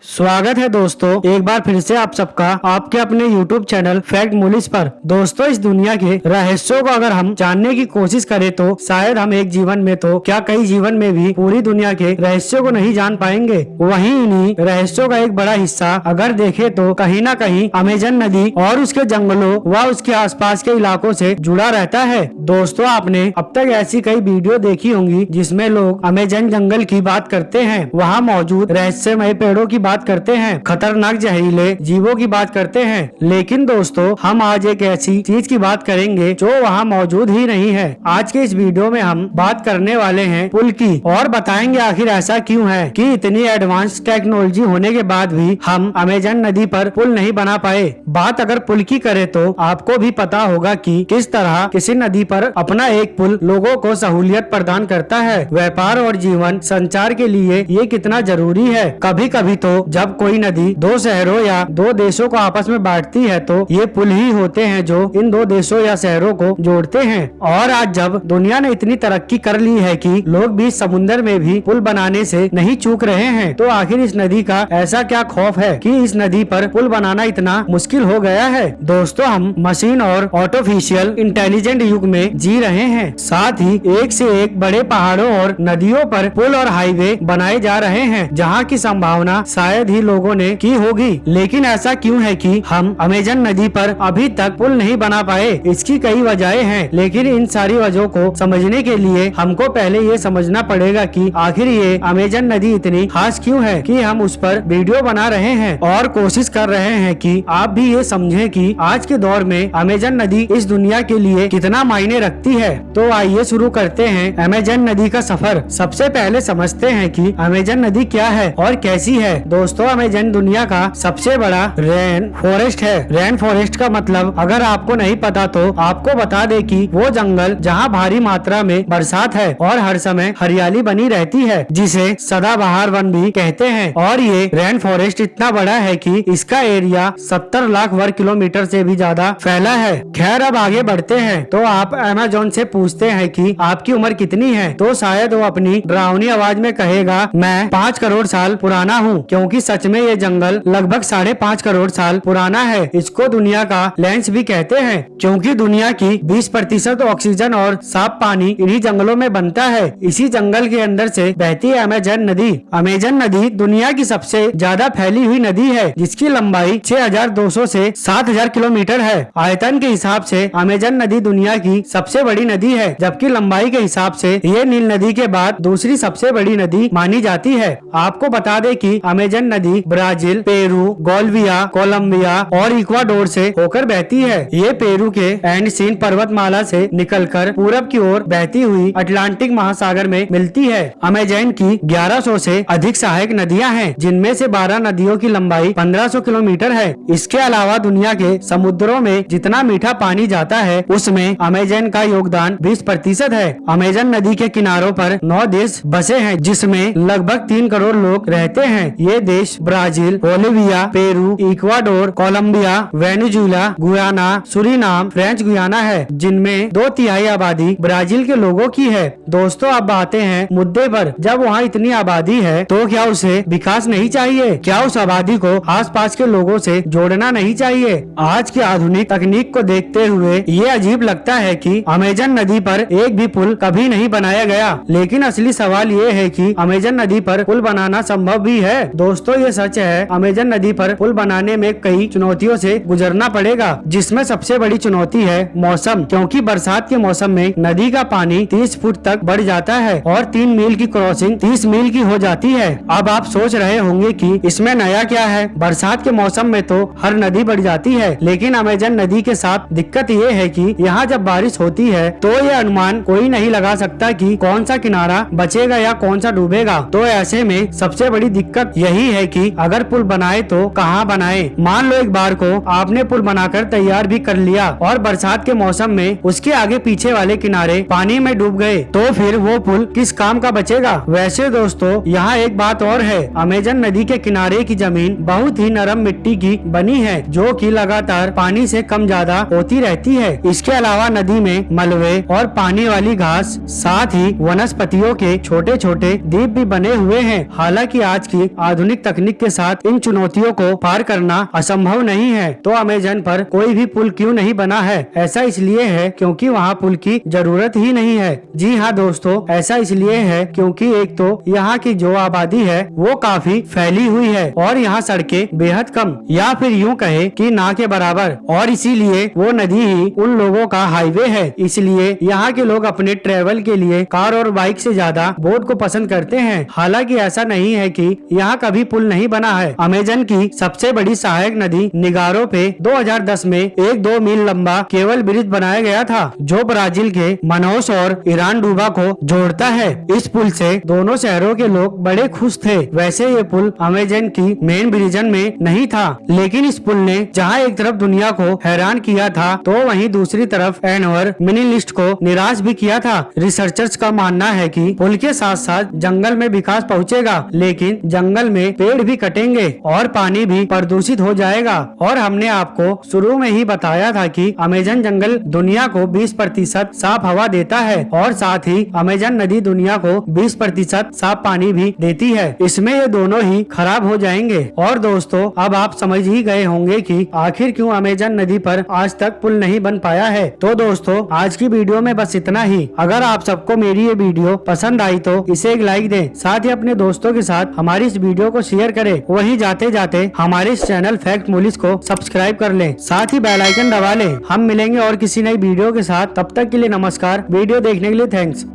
स्वागत है दोस्तों, एक बार फिर से आप सबका आपके अपने YouTube चैनल फैक्ट मूलिस पर। दोस्तों, इस दुनिया के रहस्यों को अगर हम जानने की कोशिश करें तो शायद हम एक जीवन में तो क्या कई जीवन में भी पूरी दुनिया के रहस्यों को नहीं जान पाएंगे। वहीं इन्हीं रहस्यों का एक बड़ा हिस्सा अगर देखें तो कहीं न कहीं अमेजन नदी और उसके जंगलों व उसके आसपास के इलाकों से जुड़ा रहता है। दोस्तों, आपने अब तक ऐसी कई वीडियो देखी होंगी जिसमें लोग अमेजन जंगल की बात करते हैं, वहाँ मौजूद रहस्यमय पेड़ों की बात करते हैं, खतरनाक जहरीले जीवों की बात करते हैं। लेकिन दोस्तों, हम आज एक ऐसी चीज की बात करेंगे जो वहाँ मौजूद ही नहीं है। आज के इस वीडियो में हम बात करने वाले हैं पुल की और बताएंगे आखिर ऐसा क्यों है कि इतनी एडवांस टेक्नोलॉजी होने के बाद भी हम अमेजन नदी पर पुल नहीं बना पाए। बात अगर पुल की करें तो आपको भी पता होगा कि किस तरह किसी नदी पर अपना एक पुल लोगों को सहूलियत प्रदान करता है। व्यापार और जीवन संचार के लिए ये कितना जरूरी है। कभी कभी तो जब कोई नदी दो शहरों या दो देशों को आपस में बांटती है तो ये पुल ही होते हैं जो इन दो देशों या शहरों को जोड़ते हैं। और आज जब दुनिया ने इतनी तरक्की कर ली है कि लोग भी समुद्र में भी पुल बनाने से नहीं चूक रहे हैं, तो आखिर इस नदी का ऐसा क्या खौफ है कि इस नदी पर पुल बनाना इतना मुश्किल हो गया है। दोस्तों, हम मशीन और आर्टिफिशियल इंटेलिजेंट युग में जी रहे हैं, साथ ही एक से एक बड़े पहाड़ों और नदियों पर पुल और हाईवे बनाए जा रहे हैं जहाँ की संभावना शायद ही लोगों ने की होगी। लेकिन ऐसा क्यों है कि हम अमेजन नदी पर अभी तक पुल नहीं बना पाए? इसकी कई वजहें हैं, लेकिन इन सारी वजहों को समझने के लिए हमको पहले ये समझना पड़ेगा कि आखिर ये अमेजन नदी इतनी खास क्यों है कि हम उस पर वीडियो बना रहे हैं और कोशिश कर रहे हैं कि आप भी ये समझें कि आज के दौर में अमेजन नदी इस दुनिया के लिए कितना मायने रखती है। तो आइए शुरू करते हैं अमेजन नदी का सफर। सबसे पहले समझते हैं कि अमेजन नदी क्या है और कैसी है। दोस्तों, अमेजन दुनिया का सबसे बड़ा रेन फॉरेस्ट है। रेन फॉरेस्ट का मतलब अगर आपको नहीं पता तो आपको बता दे कि वो जंगल जहाँ भारी मात्रा में बरसात है और हर समय हरियाली बनी रहती है, जिसे सदाबहार वन भी कहते हैं। और ये रेन फॉरेस्ट इतना बड़ा है कि इसका एरिया 70 लाख वर्ग किलोमीटर से भी ज्यादा फैला है। खैर, अब आगे बढ़ते हैं तो आप अमेजन से पूछते हैं कि आपकी उम्र कितनी है, तो शायद वो अपनी डरावनी आवाज में कहेगा मैं 5 करोड़ साल पुराना हूँ, क्योंकि सच में ये जंगल लगभग 5.5 करोड़ साल पुराना है। इसको दुनिया का लेंस भी कहते हैं, क्योंकि दुनिया की 20% ऑक्सीजन और साफ पानी इन्हीं जंगलों में बनता है। इसी जंगल के अंदर से बहती है अमेजन नदी। अमेजन नदी दुनिया की सबसे ज्यादा फैली हुई नदी है, जिसकी लंबाई 6200 से 7000 किलोमीटर है। आयतन के हिसाब से अमेजन नदी दुनिया की सबसे बड़ी नदी है, जबकि लंबाई के हिसाब से ये नील नदी के बाद दूसरी सबसे बड़ी नदी मानी जाती है। आपको बता दें कि अमेजन नदी ब्राजील, पेरू, बोलिविया, कोलंबिया और इक्वाडोर से होकर बहती है। ये पेरू के एंडसीन पर्वतमाला से निकलकर पूरब की ओर बहती हुई अटलांटिक महासागर में मिलती है। अमेजन की 1100 से अधिक सहायक नदियां हैं, जिनमें से 12 नदियों की लंबाई 1500 किलोमीटर है। इसके अलावा दुनिया के समुद्रों में जितना मीठा पानी जाता है उसमें अमेजन का योगदान 20% है। अमेजन नदी के किनारों पर 9 देश बसे हैं, जिसमें लगभग 3 करोड़ लोग रहते हैं। ये देश Brazil, Bolivia, Peru, Ecuador, Colombia, Venezuela, Guyana, Suriname, French Guiana है, जिनमें 2/3 आबादी ब्राजील के लोगों की है। दोस्तों, अब आते हैं मुद्दे पर। जब वहाँ इतनी आबादी है तो क्या उसे विकास नहीं चाहिए? क्या उस आबादी को आसपास के लोगों से जोड़ना नहीं चाहिए? आज की आधुनिक तकनीक को देखते हुए ये अजीब लगता है कि अमेजन नदी पर एक भी पुल कभी नहीं बनाया गया। लेकिन असली सवाल ये है कि अमेजन नदी पर पुल बनाना संभव भी है। दोस्तों, ये सच है, अमेजन नदी पर पुल बनाने में कई चुनौतियों से गुजरना पड़ेगा, जिसमें सबसे बड़ी चुनौती है मौसम, क्योंकि बरसात के मौसम में नदी का पानी 30 फुट तक बढ़ जाता है और 3 मील की क्रॉसिंग 30 मील की हो जाती है। अब आप सोच रहे होंगे कि इसमें नया क्या है, बरसात के मौसम में तो हर नदी बढ़ जाती है, लेकिन अमेजन नदी के साथ दिक्कत ये है कि यहाँ जब बारिश होती है तो ये अनुमान कोई नहीं लगा सकता कि कौन सा किनारा बचेगा या कौन सा डूबेगा। तो ऐसे में सबसे बड़ी दिक्कत यही है कि अगर पुल बनाए तो कहाँ बनाए। मान लो एक बार को आपने पुल बनाकर तैयार भी कर लिया और बरसात के मौसम में उसके आगे पीछे वाले किनारे पानी में डूब गए, तो फिर वो पुल किस काम का बचेगा? वैसे दोस्तों, यहाँ एक बात और है, अमेजन नदी के किनारे की जमीन बहुत ही नरम मिट्टी की बनी है, जो कि लगातार पानी से कम ज्यादा होती रहती है। इसके अलावा नदी में मलबे और पानी वाली घास, साथ ही वनस्पतियों के छोटे छोटे द्वीप भी बने हुए हैं। हालांकि आज की आधुनिक आधुनिक तकनीक के साथ इन चुनौतियों को पार करना असंभव नहीं है, तो अमेजन पर कोई भी पुल क्यों नहीं बना है? ऐसा इसलिए है क्योंकि वहाँ पुल की जरूरत ही नहीं है। जी हाँ दोस्तों, ऐसा इसलिए है क्योंकि एक तो यहाँ की जो आबादी है वो काफी फैली हुई है और यहाँ सड़कें बेहद कम या फिर यूँ कहे कि ना के बराबर, और इसीलिए वो नदी ही उन लोगों का हाईवे है। इसलिए यहाँ के लोग अपने ट्रेवल के लिए कार और बाइक से ज्यादा बोट को पसंद करते हैं। हालांकि ऐसा नहीं है कि यहाँ कभी पुल नहीं बना है। अमेजन की सबसे बड़ी सहायक नदी निगारो पे 2010 में एक 2 मील लंबा केबल ब्रिज बनाया गया था जो ब्राजील के मनोस और ईरान डूबा को जोड़ता है। इस पुल से दोनों शहरों के लोग बड़े खुश थे। वैसे ये पुल अमेजन की मेन ब्रिजन में नहीं था, लेकिन इस पुल ने जहाँ एक तरफ दुनिया को हैरान किया था तो वहीं दूसरी तरफ एनवर मिनिलिस्ट को निराश भी किया था। रिसर्चर्स का मानना है कि पुल के साथ साथ जंगल में विकास पहुंचेगा, लेकिन जंगल में पेड़ भी कटेंगे और पानी भी प्रदूषित हो जाएगा। और हमने आपको शुरू में ही बताया था कि अमेजन जंगल दुनिया को 20% साफ हवा देता है और साथ ही अमेजन नदी दुनिया को 20% साफ पानी भी देती है। इसमें ये दोनों ही खराब हो जाएंगे। और दोस्तों, अब आप समझ ही गए होंगे कि आखिर क्यों अमेजन नदी पर आज तक पुल नहीं बन पाया है। तो दोस्तों, आज की वीडियो में बस इतना ही। अगर आप सबको मेरी ये वीडियो पसंद आई तो इसे एक लाइक दें, साथ ही अपने दोस्तों के साथ हमारी इस वीडियो को शेयर करें। वहीं जाते जाते हमारे इस चैनल फैक्ट मूलीज को सब्सक्राइब कर लें, साथ ही बेल आइकन दबा लें। हम मिलेंगे और किसी नई वीडियो के साथ, तब तक के लिए नमस्कार। वीडियो देखने के लिए थैंक्स।